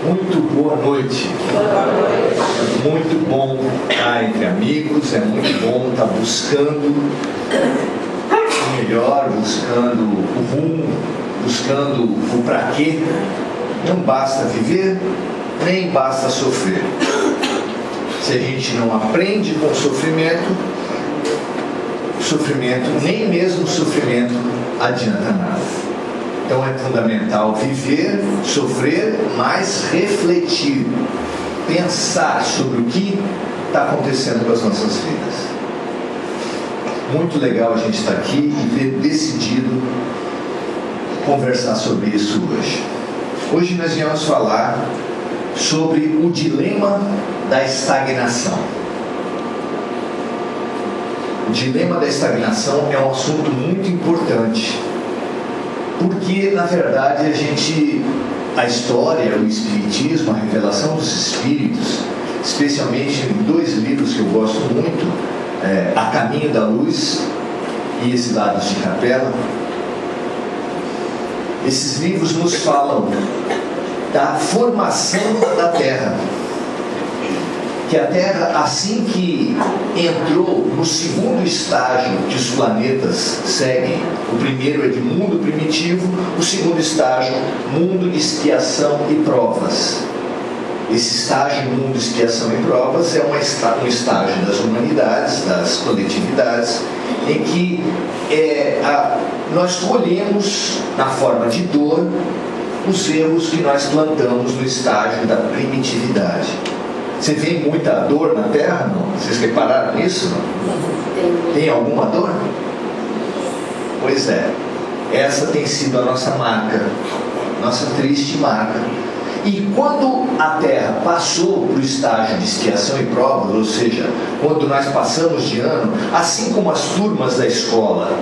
Muito boa noite. É muito bom estar entre amigos, é muito bom estar buscando o melhor, buscando o rumo, buscando o para quê. Não basta viver, nem basta sofrer. Se a gente não aprende com o sofrimento, nem mesmo o sofrimento adianta nada. Então é fundamental viver, sofrer, mas refletir, pensar sobre o que está acontecendo com as nossas vidas. Muito legal a gente estar aqui e ter decidido conversar sobre isso hoje. Hoje nós viemos falar sobre o dilema da estagnação. O dilema da estagnação é um assunto muito importante. Porque, na verdade, a história, o Espiritismo, a revelação dos Espíritos, especialmente em dois livros que eu gosto muito, A Caminho da Luz e Exilados de Capela, esses livros nos falam da formação da Terra. Que a Terra, assim que entrou no segundo estágio que os planetas seguem, o primeiro é de mundo primitivo, o segundo estágio, mundo de expiação e provas. Esse estágio, mundo de expiação e provas, é um estágio das humanidades, das coletividades, em que nós colhemos, na forma de dor, os erros que nós plantamos no estágio da primitividade. Você vê muita dor na Terra, não? Vocês repararam nisso? Não? Tem alguma dor? Pois é. Essa tem sido a nossa marca, nossa triste marca. E quando a Terra passou para o estágio de expiação e prova, ou seja, quando nós passamos de ano, assim como as turmas da escola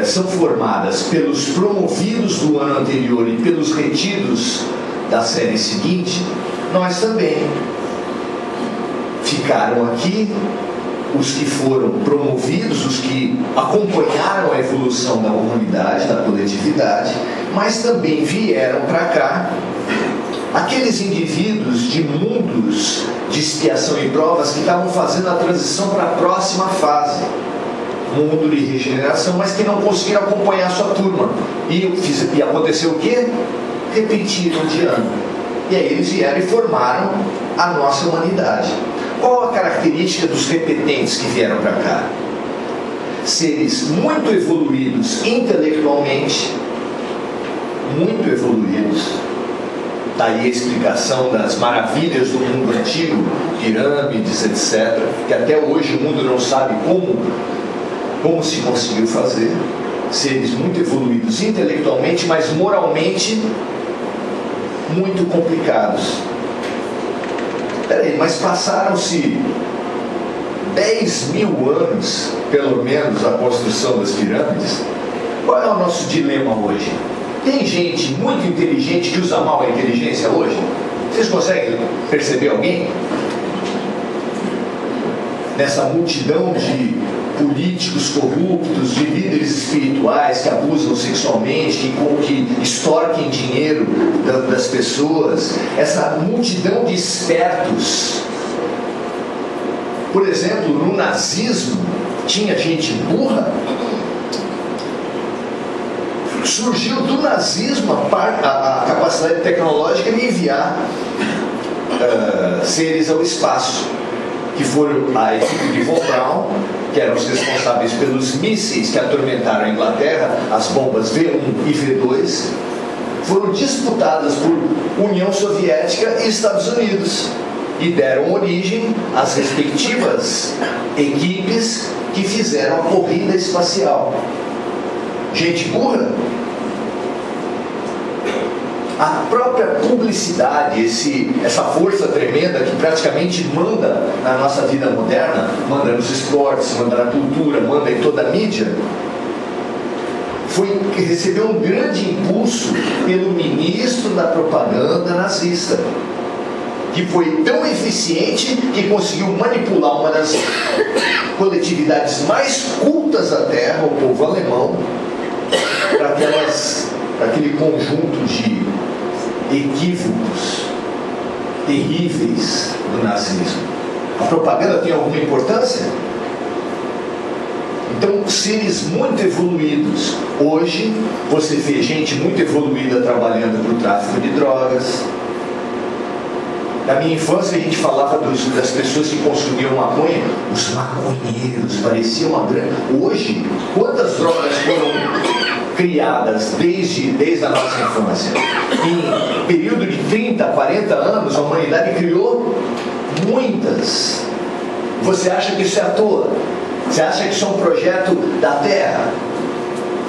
são formadas pelos promovidos do ano anterior e pelos retidos da série seguinte, nós também. Ficaram aqui os que foram promovidos, os que acompanharam a evolução da comunidade, da coletividade, mas também vieram para cá aqueles indivíduos de mundos de expiação e provas que estavam fazendo a transição para a próxima fase, mundo de regeneração, mas que não conseguiram acompanhar a sua turma. E aconteceu o quê? Repetiram de ano. E aí eles vieram e formaram a nossa humanidade. Qual a característica dos repetentes que vieram para cá? Seres muito evoluídos intelectualmente, muito evoluídos. Está aí a explicação das maravilhas do mundo antigo, pirâmides, etc., que até hoje o mundo não sabe como se conseguiu fazer. Seres muito evoluídos intelectualmente, mas moralmente muito complicados. Peraí, mas passaram-se 10.000 anos, pelo menos, a construção das pirâmides. Qual é o nosso dilema hoje? Tem gente muito inteligente que usa mal a inteligência hoje? Vocês conseguem perceber alguém? Nessa multidão de políticos corruptos, de líderes espirituais que abusam sexualmente, que extorquem dinheiro das pessoas, essa multidão de espertos. Por exemplo, no nazismo, tinha gente burra. Surgiu do nazismo a capacidade tecnológica de enviar seres ao espaço, que foram a equipe de Von Braun, que eram os responsáveis pelos mísseis que atormentaram a Inglaterra, as bombas V1 e V2, foram disputadas por União Soviética e Estados Unidos e deram origem às respectivas equipes que fizeram a corrida espacial. Gente burra. A própria publicidade, essa força tremenda que praticamente manda na nossa vida moderna, manda nos esportes, manda na cultura, manda em toda a mídia, recebeu um grande impulso pelo ministro da propaganda nazista, que foi tão eficiente que conseguiu manipular uma das coletividades mais cultas da Terra, o povo alemão, para aquele conjunto de equívocos terríveis do nazismo. A propaganda tem alguma importância? Então, seres muito evoluídos. Hoje, você vê gente muito evoluída trabalhando para o tráfico de drogas. Na minha infância, a gente falava das pessoas que consumiam maconha, os maconheiros, parecia uma grande... Hoje, quantas drogas foram criadas desde a nossa infância? Em período de 30, 40 anos, a humanidade criou muitas. Você acha que isso é à toa? Você acha que isso é um projeto da Terra?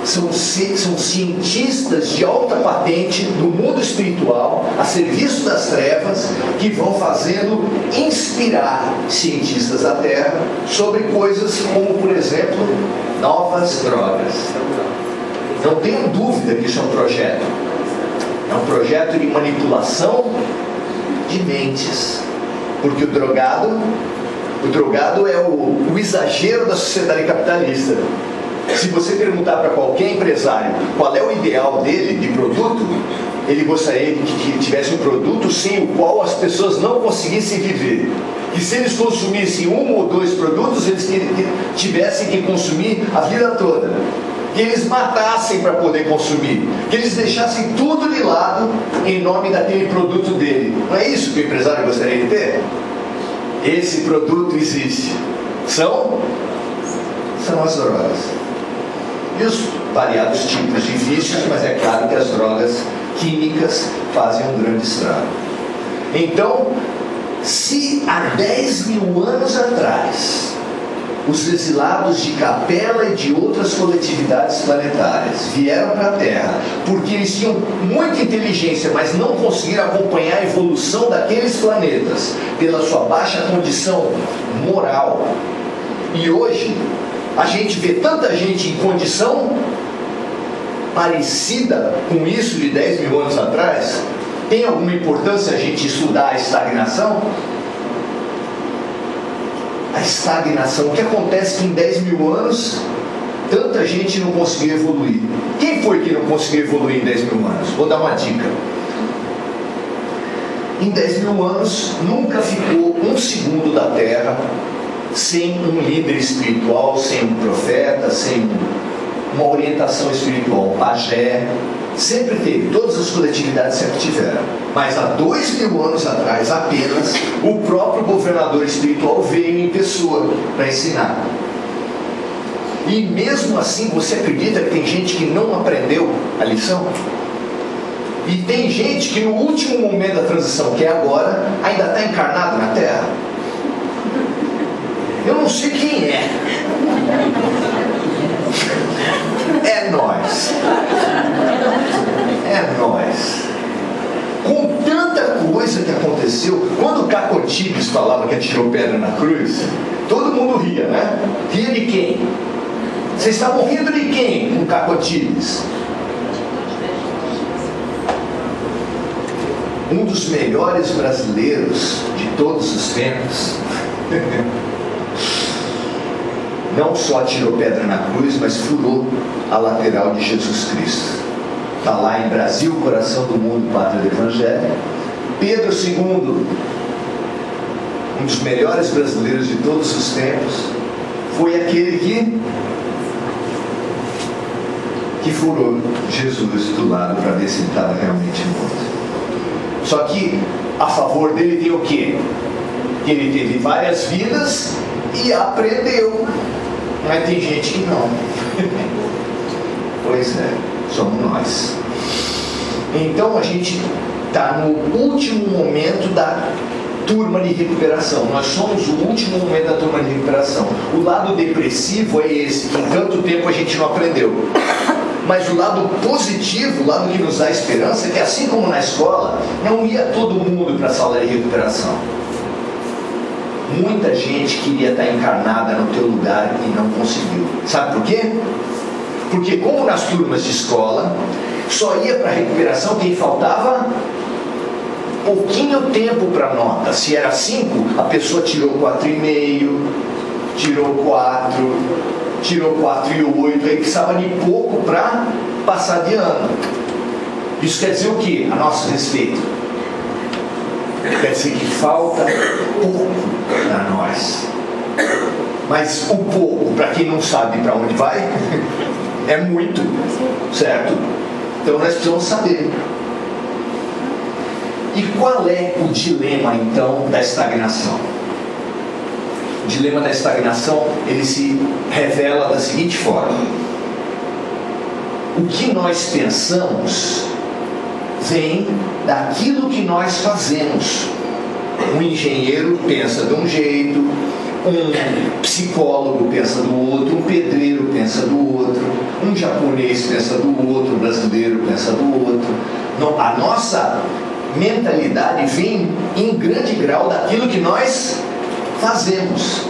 São cientistas de alta patente no mundo espiritual, a serviço das trevas, que vão fazendo inspirar cientistas da Terra sobre coisas como, por exemplo, novas drogas. Não tenho dúvida que isso é um projeto. É um projeto de manipulação de mentes. Porque o drogado é o exagero da sociedade capitalista. Se você perguntar para qualquer empresário qual é o ideal dele de produto, ele gostaria que tivesse um produto sem o qual as pessoas não conseguissem viver. Que se eles consumissem um ou dois produtos, eles tivessem que consumir a vida toda. Que eles matassem para poder consumir. Que eles deixassem tudo de lado em nome daquele produto dele. Não é isso que o empresário gostaria de ter? Esse produto existe. São as drogas. E os variados tipos de vícios, mas é claro que as drogas químicas fazem um grande estrago. Então, se há 10 mil anos atrás, os exilados de Capela e de outras coletividades planetárias vieram para a Terra porque eles tinham muita inteligência, mas não conseguiram acompanhar a evolução daqueles planetas pela sua baixa condição moral. E hoje, a gente vê tanta gente em condição parecida com isso de 10 mil anos atrás. Tem alguma importância a gente estudar a estagnação? A estagnação, o que acontece que em 10 mil anos tanta gente não conseguiu evoluir? Quem foi que não conseguiu evoluir em 10 mil anos? Vou dar uma dica. Em 10 mil anos nunca ficou um segundo da Terra sem um líder espiritual, sem um profeta, sem uma orientação espiritual, um pajé. Sempre teve, todas as coletividades sempre tiveram. Mas há 2 mil anos atrás apenas, o próprio governador espiritual veio em pessoa para ensinar. E mesmo assim, você acredita que tem gente que não aprendeu a lição? E tem gente que no último momento da transição, que é agora, ainda está encarnado na Terra. Eu não sei quem é. É nós. É nós. Com tanta coisa que aconteceu, quando o Cacotibes falava que atirou pedra na cruz, todo mundo ria, né? Ria de quem? Vocês estavam rindo de quem com Cacotibes? Um dos melhores brasileiros de todos os tempos. Não só tirou pedra na cruz, mas furou a lateral de Jesus Cristo. Está lá em Brasil, coração do mundo, pátria do Evangelho. Pedro II, um dos melhores brasileiros de todos os tempos, foi aquele que furou Jesus do lado para ver se ele estava realmente morto. Só que a favor dele tem o quê? Que ele teve várias vidas e aprendeu. Mas tem gente que não. Pois é, somos nós. Então a gente está no último momento da turma de recuperação. Nós somos o último momento da turma de recuperação. O lado depressivo é esse, que em tanto tempo a gente não aprendeu. Mas o lado positivo, o lado que nos dá esperança, é que assim como na escola, não ia todo mundo para a sala de recuperação. Muita gente queria estar encarnada no teu lugar e não conseguiu. Sabe por quê? Porque como nas turmas de escola, só ia para a recuperação quem faltava pouquinho tempo para a nota. Se era 5, a pessoa tirou 4,5, tirou 4, tirou 4,8, aí precisava de pouco para passar de ano. Isso quer dizer o que a nosso respeito? Quer dizer que falta pouco para nós. Mas o pouco, para quem não sabe para onde vai, é muito, certo? Então nós precisamos saber. E qual é o dilema, então, da estagnação? O dilema da estagnação, ele se revela da seguinte forma: o que nós pensamos vem daquilo que nós fazemos. Um engenheiro pensa de um jeito, um psicólogo pensa do outro, um pedreiro pensa do outro, um japonês pensa do outro, um brasileiro pensa do outro. Não, a nossa mentalidade vem em grande grau daquilo que nós fazemos.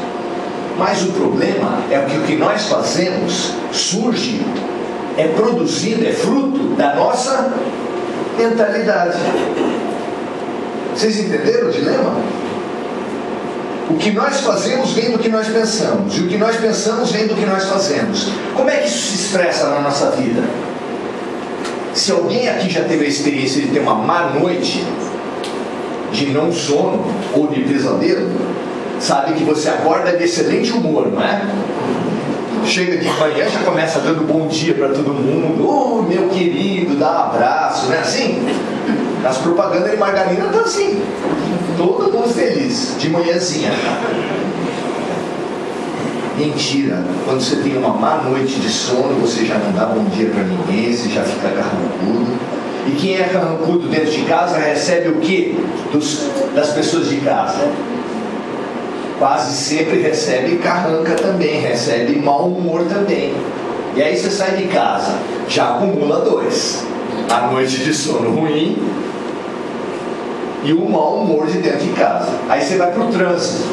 Mas o problema é que o que nós fazemos surge, é produzido, é fruto da nossa mentalidade. Vocês entenderam o dilema? O que nós fazemos vem do que nós pensamos, e o que nós pensamos vem do que nós fazemos. Como é que isso se expressa na nossa vida? Se alguém aqui já teve a experiência de ter uma má noite, de não sono ou de pesadelo, sabe que você acorda de excelente humor, não é? Chega de manhã, já começa dando bom dia para todo mundo. Meu querido, dá um abraço, não é assim? As propagandas de margarina estão assim, todo mundo feliz, de manhãzinha. Mentira, quando você tem uma má noite de sono, você já não dá bom dia para ninguém, você já fica carrancudo. E quem é carrancudo dentro de casa recebe o quê das pessoas de casa? Quase sempre recebe carranca também, recebe mau humor também. E aí você sai de casa, já acumula 2. A noite de sono ruim e o mau humor de dentro de casa. Aí você vai para o trânsito.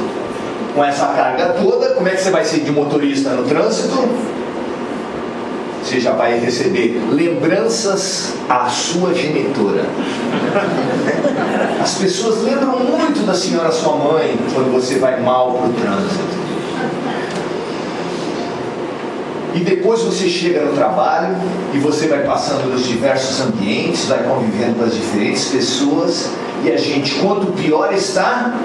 Com essa carga toda, como é que você vai ser de motorista no trânsito? Você já vai receber lembranças à sua genitora. As pessoas lembram muito da senhora sua mãe quando você vai mal para o trânsito. E depois você chega no trabalho e você vai passando nos diversos ambientes, vai convivendo com as diferentes pessoas, e a gente, quanto pior está,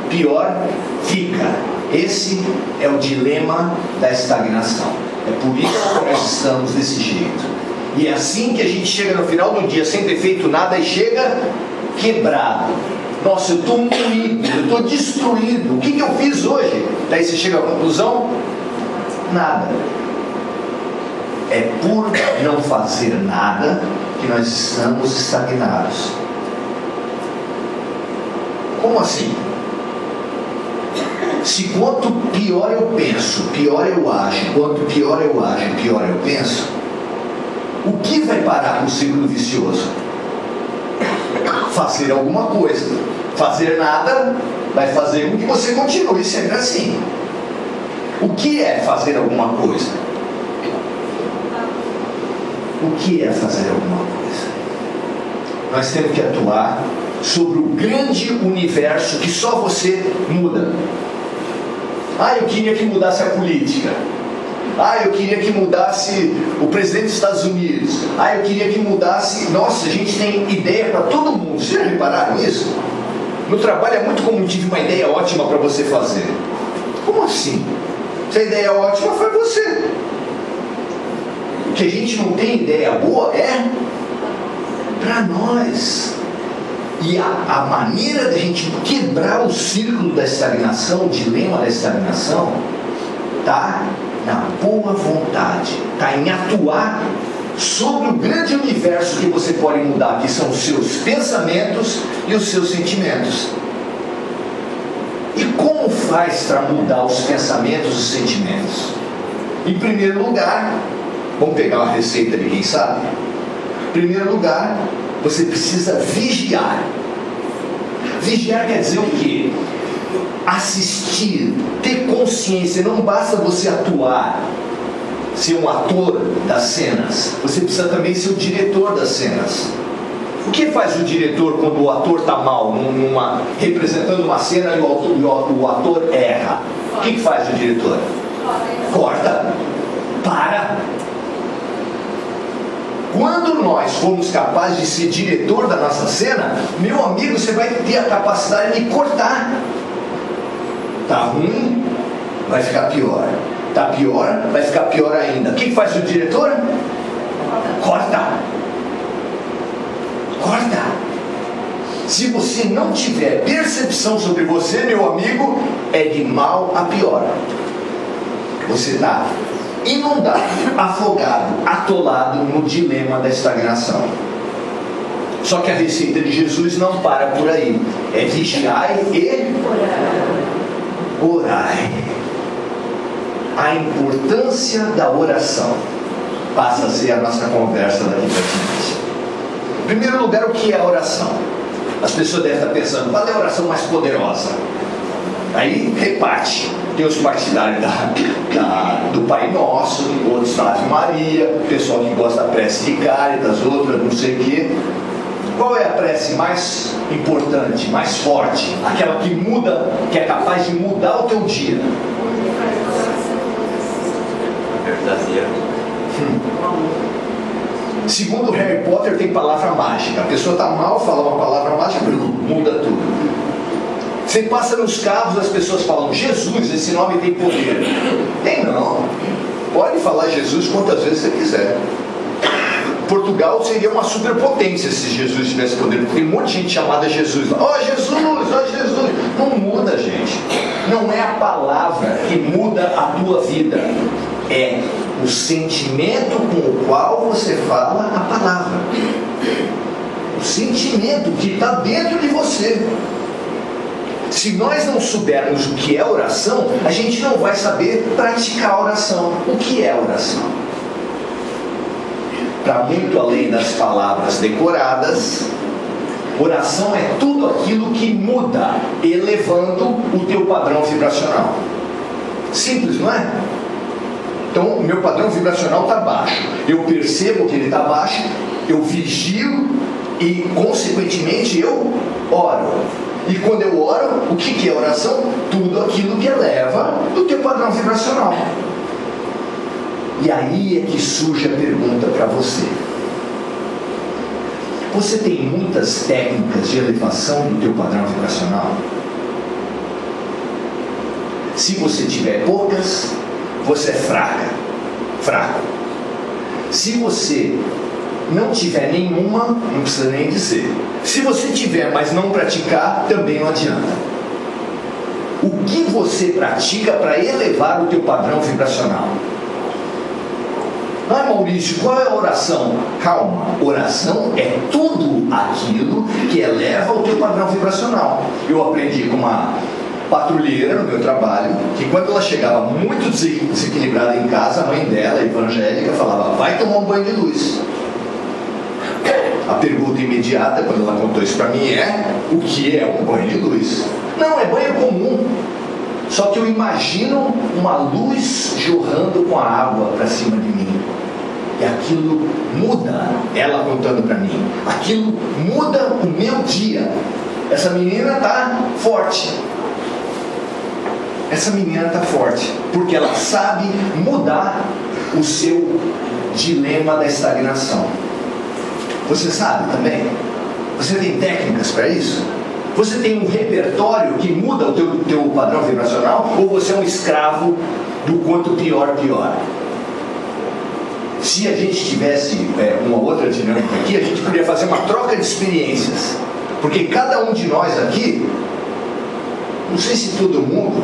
pior fica. Esse é o dilema da estagnação. É por isso que nós estamos desse jeito. E é assim que a gente chega no final do dia sem ter feito nada e chega quebrado. Nossa, eu estou moído, eu estou destruído. O que eu fiz hoje? Daí você chega à conclusão: nada. É por não fazer nada que nós estamos estagnados. Como assim? Se quanto pior eu penso, pior eu ajo, quanto pior eu ajo, pior eu penso, o que vai parar no ciclo vicioso? Fazer alguma coisa. Fazer nada vai fazer com que você continue sempre assim. O que é fazer alguma coisa? O que é fazer alguma coisa? Nós temos que atuar sobre o grande universo que só você muda. Eu queria que mudasse a política. Eu queria que mudasse o presidente dos Estados Unidos. Eu queria que mudasse... Nossa, a gente tem ideia para todo mundo. Vocês já repararam isso? No trabalho é muito comum, tive uma ideia ótima para você fazer. Como assim? Se a ideia ótima foi você. O que a gente não tem ideia boa é para nós. E a maneira da gente quebrar o círculo da estagnação, o dilema da estagnação, está na boa vontade, está em atuar sobre o grande universo que você pode mudar, que são os seus pensamentos e os seus sentimentos. E como faz para mudar os pensamentos e os sentimentos? Em primeiro lugar, vamos pegar uma receita de quem sabe? Em primeiro lugar, você precisa vigiar. Vigiar quer dizer o quê? Assistir, ter consciência. Não basta você atuar, ser um ator das cenas. Você precisa também ser o diretor das cenas. O que faz o diretor quando o ator está mal, representando uma cena e o ator erra? O que faz o diretor? Corta. Para. Quando nós formos capazes de ser diretor da nossa cena, meu amigo, você vai ter a capacidade de cortar. Tá ruim, vai ficar pior. Tá pior, vai ficar pior ainda. O que faz o diretor? Corta. Corta. Se você não tiver percepção sobre você, meu amigo, é de mal a pior. Você está inundado, afogado, atolado no dilema da estagnação. Só que a receita de Jesus não para por aí. É vigiai e orai. A importância da oração passa a ser a nossa conversa daqui para frente. Em primeiro lugar, o que é a oração? As pessoas devem estar pensando, qual é a oração mais poderosa? Aí reparte. Tem os partidários do Pai Nosso, outros da Ave Maria, pessoal que gosta da prece de Cáritas, outras não sei o quê. Qual é a prece mais importante, mais forte? Aquela que muda, que é capaz de mudar o teu dia. Verdadeira. Segundo Harry Potter, tem palavra mágica. A pessoa está mal, fala uma palavra mágica, muda tudo. Você passa nos carros, as pessoas falam, Jesus, esse nome tem poder. Tem não. Pode falar Jesus quantas vezes você quiser. Portugal seria uma superpotência se Jesus tivesse poder, porque tem um monte de gente chamada Jesus. Ó Jesus, ó Jesus. Não muda, gente. Não é a palavra que muda a tua vida. É o sentimento com o qual você fala a palavra. O sentimento que está dentro de você. Se nós não soubermos o que é oração, a gente não vai saber praticar a oração. O que é oração? Para muito além das palavras decoradas, oração é tudo aquilo que muda, elevando o teu padrão vibracional. Simples, não é? Então, o meu padrão vibracional está baixo. Eu percebo que ele está baixo, eu vigio e, consequentemente, eu oro. E quando eu oro, o que é oração? Tudo aquilo que eleva o teu padrão vibracional. E aí é que surge a pergunta para você. Você tem muitas técnicas de elevação do teu padrão vibracional? Se você tiver poucas, você é fraco. Se você não tiver nenhuma, não precisa nem dizer. Se você tiver, mas não praticar, também não adianta. O que você pratica para elevar o teu padrão vibracional? Ah, Maurício, qual é a oração? Calma, oração é tudo aquilo que eleva o teu padrão vibracional. Eu aprendi com uma patrulheira no meu trabalho, que quando ela chegava muito desequilibrada em casa, a mãe dela, evangélica, falava, vai tomar um banho de luz. A pergunta imediata, quando ela contou isso para mim, é, o que é um banho de luz? Não, é banho comum. Só que eu imagino uma luz jorrando com a água para cima de mim. E aquilo muda, ela contando para mim, aquilo muda o meu dia. Essa menina está forte. Essa menina está forte, porque ela sabe mudar o seu dilema da estagnação. Você sabe também? Você tem técnicas para isso? Você tem um repertório que muda o teu padrão vibracional? Ou você é um escravo do quanto pior? Se a gente tivesse uma outra dinâmica aqui, a gente poderia fazer uma troca de experiências. Porque cada um de nós aqui, não sei se todo mundo,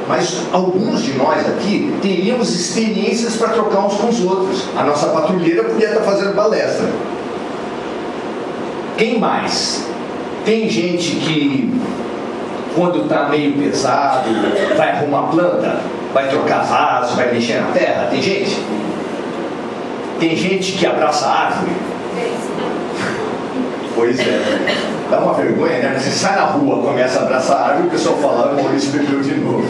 mas alguns de nós aqui teríamos experiências para trocar uns com os outros. A nossa patrulheira podia estar fazendo palestra. Quem mais? Tem gente que, quando está meio pesado, vai arrumar planta, vai trocar vaso, vai mexer na terra. Tem gente? Tem gente que abraça a árvore. Pois é. Dá uma vergonha, né? Você sai na rua, começa a abraçar a árvore, o pessoal fala, o Maurício bebeu de novo.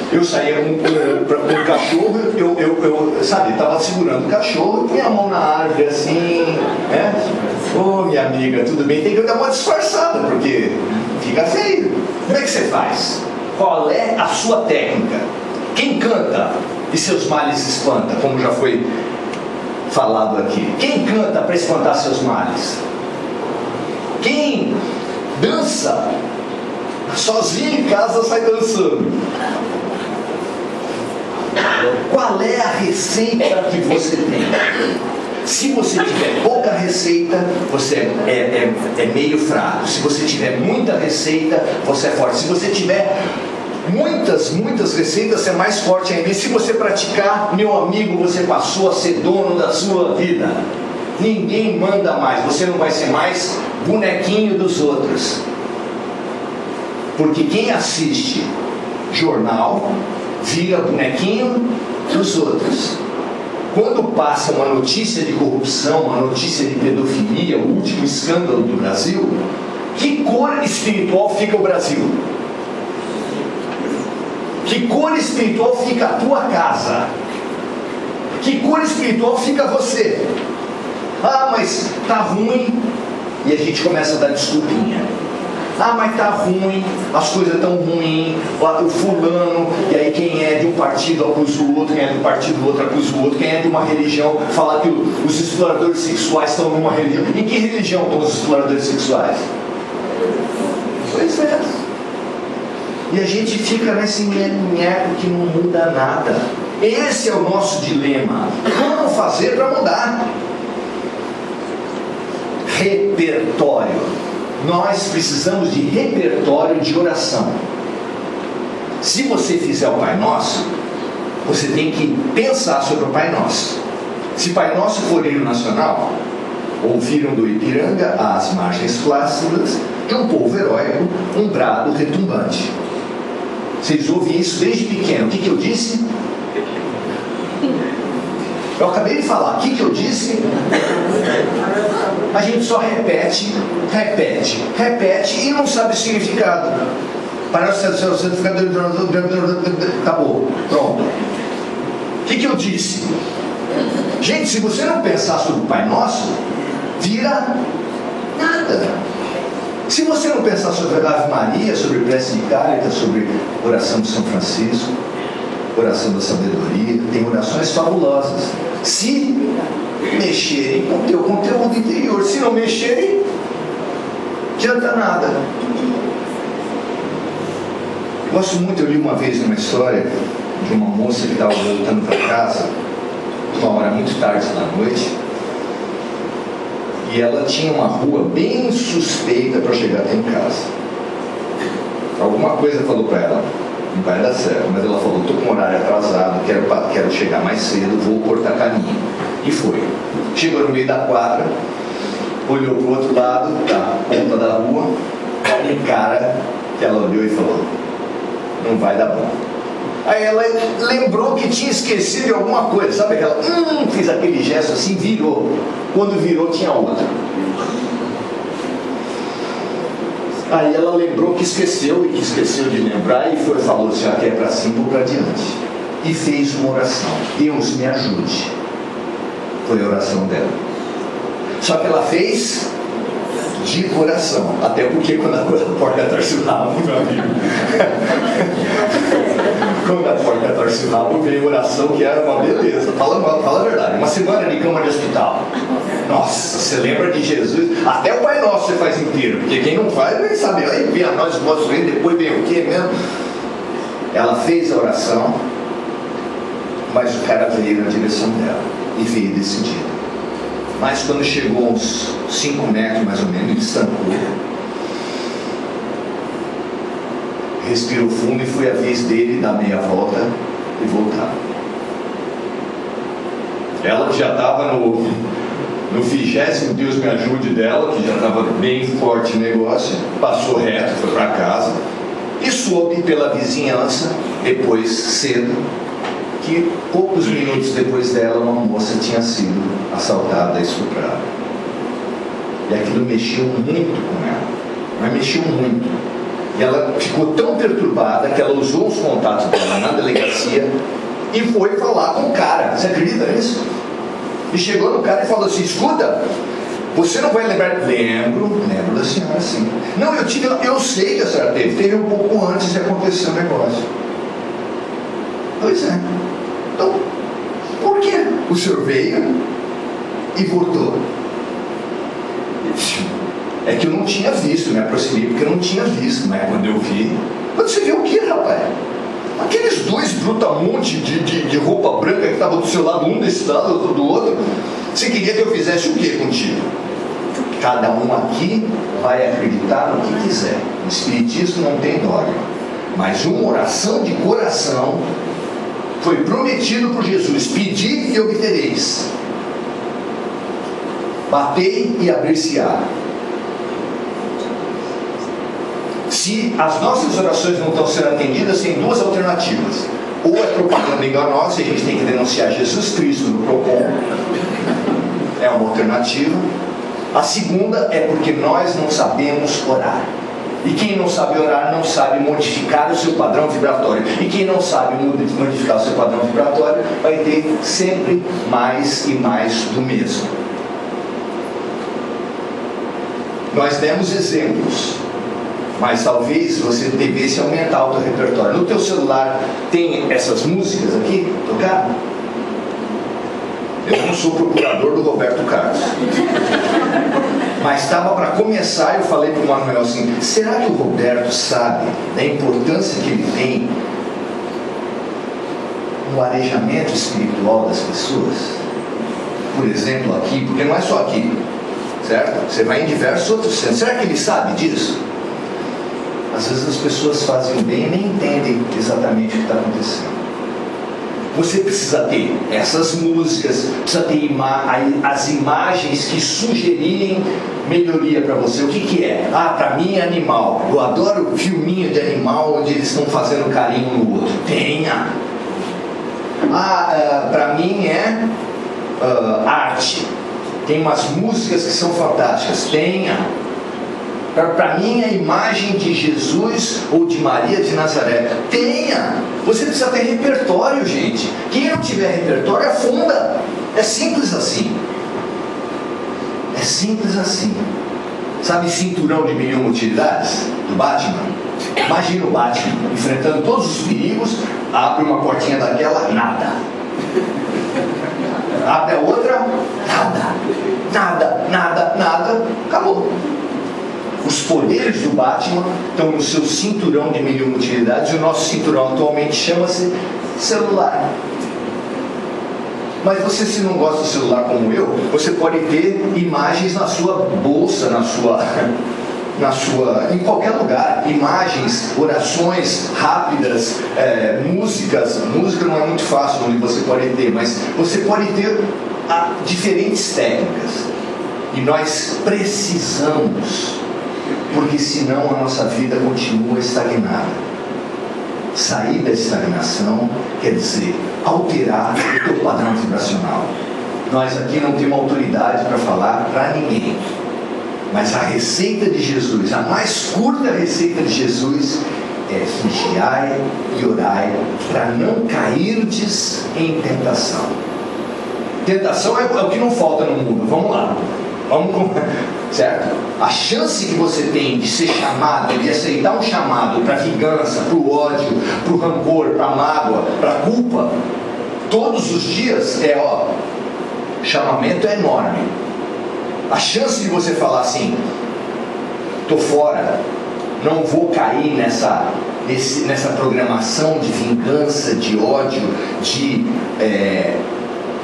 Eu saía com um cachorro, eu sabe, estava segurando o cachorro, eu punha a mão na árvore assim, né? Ô, minha amiga, tudo bem? Tem que dar uma disfarçada, porque fica feio. Como é que você faz? Qual é a sua técnica? Quem canta e seus males espanta, como já foi falado aqui? Quem canta para espantar seus males? Quem dança sozinho em casa sai dançando? Qual é a receita que você tem? Se você tiver pouca receita, você é meio fraco. Se você tiver muita receita, você é forte. Se você tiver muitas receitas, você é mais forte ainda. E se você praticar, meu amigo, você passou a ser dono da sua vida. Ninguém manda mais. Você não vai ser mais bonequinho dos outros. Porque quem assiste jornal vira bonequinho dos outros. Quando passa uma notícia de corrupção, uma notícia de pedofilia, o último escândalo do Brasil, que cor espiritual fica o Brasil? Que cor espiritual fica a tua casa? Que cor espiritual fica você? Ah, mas tá ruim. E a gente começa a dar desculpinha. Ah, mas tá ruim, as coisas estão ruins, o fulano, e aí quem é de um partido acusa o outro, quem é do partido do outro acusa o outro, quem é de uma religião fala que os exploradores sexuais estão numa religião. Em que religião estão os exploradores sexuais? Pois é. E a gente fica nesse nheco que não muda nada. Esse é o nosso dilema. Como fazer para mudar? Repertório. Nós precisamos de repertório de oração. Se você fizer o Pai Nosso, você tem que pensar sobre o Pai Nosso. Se Pai Nosso for hino nacional, ouviram do Ipiranga às margens plácidas de um povo heróico, um brado retumbante. Vocês ouvem isso desde pequeno. O que eu disse? Eu acabei de falar. O que eu disse? A gente só repete e não sabe o significado. Parece que o significado. Acabou. Pronto. O que eu disse? Gente, se você não pensar sobre o Pai Nosso, vira nada. Se você não pensar sobre a Ave Maria, sobre prece de Cáritas, sobre oração de São Francisco, oração da sabedoria, tem orações fabulosas. Se mexerem com o teu conteúdo interior, se não mexerem, não adianta nada. Gosto muito, eu li uma vez uma história de uma moça que estava voltando para casa, uma hora muito tarde da noite, e ela tinha uma rua bem suspeita para chegar até em casa. Alguma coisa falou para ela, não vai dar certo, mas ela falou, estou com o horário atrasado, quero chegar mais cedo, vou cortar caminho. E foi. Chegou no meio da quadra, olhou para o outro lado, da ponta da rua, um cara que ela olhou e falou, não vai dar bom. Aí ela lembrou que tinha esquecido de alguma coisa, sabe aquela, fez aquele gesto assim, virou. Quando virou tinha outra. Aí ela lembrou que esqueceu e que esqueceu de lembrar e falou assim, quer para cima ou para diante. E fez uma oração, Deus me ajude. Foi a oração dela. Só que ela fez de coração, até porque quando a porca torce o rabo, meu amigo, quando a porca torce o rabo, veio oração que era uma beleza. Fala a verdade, uma semana de cama de hospital. Nossa, você lembra de Jesus? Até o Pai Nosso você faz inteiro, porque quem não faz nem sabe. Aí vem a nós, o vosso reino, depois vem o que mesmo? Ela fez a oração, mas o cara veio na direção dela e veio decidido. Mas quando chegou uns 5 metros mais ou menos, ele estancou, respirou fundo e foi a vez dele dar meia volta e voltar. Ela já estava no 20º Deus me ajude dela, que já estava bem forte o negócio, passou reto, foi para casa e soube pela vizinhança, depois cedo, que poucos minutos depois dela uma moça tinha sido assaltada e estuprada. E aquilo mexeu muito com ela, mas mexeu muito. E ela ficou tão perturbada que ela usou os contatos dela na delegacia e foi falar com o cara. Você acredita nisso? E chegou no cara e falou assim, escuta, você não vai lembrar? Lembro da senhora sim. Não, eu sei que a senhora teve um pouco antes de acontecer o negócio. Pois é. Então, por que o senhor veio e voltou. É que eu não tinha visto, me aproximei porque eu não tinha visto, mas quando eu vi... Quando você viu o que, rapaz? Aqueles dois brutamontes de roupa branca que estavam do seu lado, um desse lado, outro do outro. Você queria que eu fizesse o que contigo? Cada um aqui vai acreditar no que quiser. O Espiritismo não tem dogma. Mas uma oração de coração foi prometido por Jesus: pedi e obtereis, batei e abrir-se-á. Se as nossas orações não estão sendo atendidas, tem duas alternativas: ou é propaganda enganosa e a gente tem que denunciar Jesus Cristo no PROCON, é uma alternativa. A segunda é porque nós não sabemos orar. E quem não sabe orar não sabe modificar o seu padrão vibratório. E quem não sabe modificar o seu padrão vibratório vai ter sempre mais e mais do mesmo. Nós demos exemplos, mas talvez você devesse aumentar o teu repertório. No teu celular tem essas músicas aqui tocadas? Eu não sou procurador do Roberto Carlos, mas estava para começar. Eu falei para o Manuel assim: será que o Roberto sabe da importância que ele tem no arejamento espiritual das pessoas? Por exemplo, aqui, porque não é só aqui, certo? Você vai em diversos outros centros. Será que ele sabe disso? Às vezes as pessoas fazem bem e nem entendem exatamente o que está acontecendo. Você precisa ter essas músicas, precisa ter as imagens que sugerirem melhoria para você. O que é? Para mim é animal. Eu adoro filminho de animal onde eles estão fazendo carinho no outro. Tenha. Para mim é arte. Tem umas músicas que são fantásticas. Tenha. Para mim é a imagem de Jesus ou de Maria de Nazaré. Tenha. Você precisa ter repertório, gente. Quem não tiver repertório afunda. É simples assim. É simples assim. Sabe cinturão de 1000 utilidades do Batman? Imagina o Batman enfrentando todos os perigos, abre uma portinha daquela, nada. Abre a outra, nada. Nada, nada, nada, acabou. Os poderes do Batman estão no seu cinturão de 1000 utilidades. E o nosso cinturão atualmente chama-se celular. Mas você, se não gosta do celular como eu, você pode ter imagens na sua bolsa, em qualquer lugar. Imagens, orações rápidas, músicas. Música não é muito fácil onde você pode ter, mas você pode ter diferentes técnicas. E nós precisamos, porque senão a nossa vida continua estagnada. Sair da estagnação quer dizer alterar o teu padrão vibracional. Nós aqui não temos autoridade para falar para ninguém, mas a receita de Jesus, a mais curta receita de Jesus é: vigiai e orai para não cairdes em tentação. Tentação é o que não falta no mundo. Vamos lá. Certo? A chance que você tem de ser chamado, de aceitar um chamado para vingança, para o ódio, para o rancor, para a mágoa, para a culpa, todos os dias chamamento é enorme. A chance de você falar assim: estou fora, não vou cair nessa programação de vingança, de ódio, de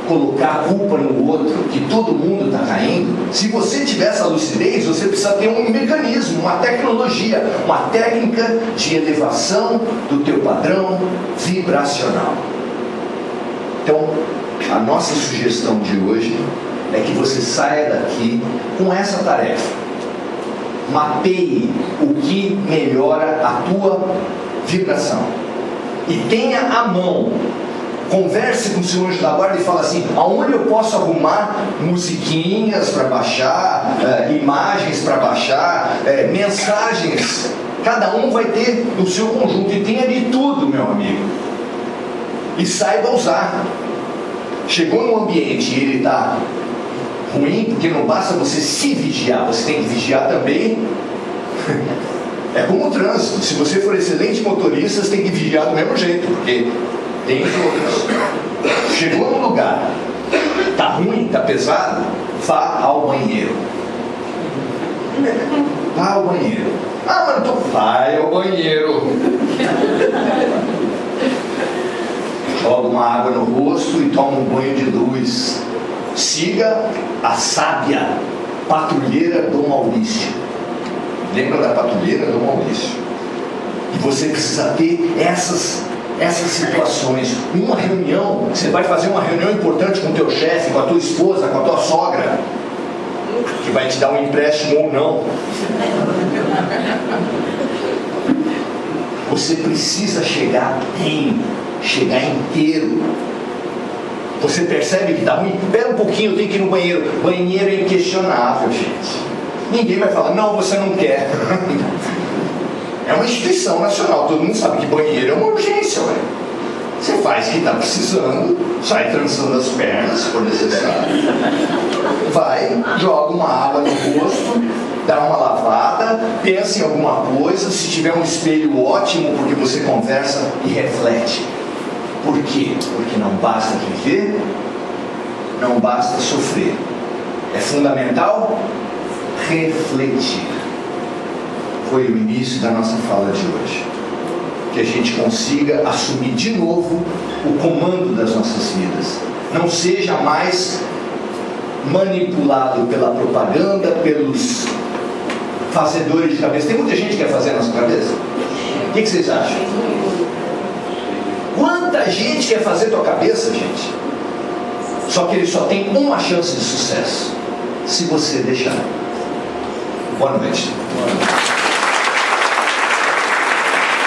colocar a culpa no outro, que todo mundo está caindo. Se você tiver essa lucidez, você precisa ter um mecanismo, uma tecnologia, uma técnica de elevação do teu padrão vibracional. Então, a nossa sugestão de hoje é que você saia daqui com essa tarefa. Mapeie o que melhora a tua vibração e tenha à mão. Converse com o seu anjo da guarda e fala assim: aonde eu posso arrumar musiquinhas para baixar, imagens para baixar, mensagens. Cada um vai ter o seu conjunto, e tenha de tudo, meu amigo, e saiba usar. Chegou num ambiente e ele está ruim, porque não basta você se vigiar, você tem que vigiar também. É como o trânsito. Se você for excelente motorista, você tem que vigiar do mesmo jeito, porque tem outros. Chegou num lugar, tá ruim, está pesado, vá ao banheiro. Vá ao banheiro. Ah, mas não tô... Vai ao banheiro. Joga uma água no rosto e toma um banho de luz. Siga a sábia patrulheira do Maurício. Lembra da patrulheira do Maurício? E você precisa ter essas situações. Uma reunião, você vai fazer uma reunião importante com o teu chefe, com a tua esposa, com a tua sogra, que vai te dar um empréstimo ou não. Você precisa chegar bem, chegar inteiro. Você percebe que está ruim? Espera um pouquinho, eu tenho que ir no banheiro. Banheiro é inquestionável, gente. Ninguém vai falar, não, você não quer. É uma instituição nacional, todo mundo sabe que banheiro é uma urgência, ué. Você faz o que está precisando, sai trançando as pernas, se for necessário. Vai, joga uma água no rosto, dá uma lavada, pensa em alguma coisa, se tiver um espelho ótimo, porque você conversa e reflete. Por quê? Porque não basta viver, não basta sofrer. É fundamental refletir. Foi o início da nossa fala de hoje. Que a gente consiga assumir de novo o comando das nossas vidas. Não seja mais manipulado pela propaganda, pelos fazedores de cabeça. Tem muita gente que quer fazer a nossa cabeça? O que vocês acham? Quanta gente quer fazer tua cabeça, gente? Só que ele só tem uma chance de sucesso, se você deixar. Boa noite.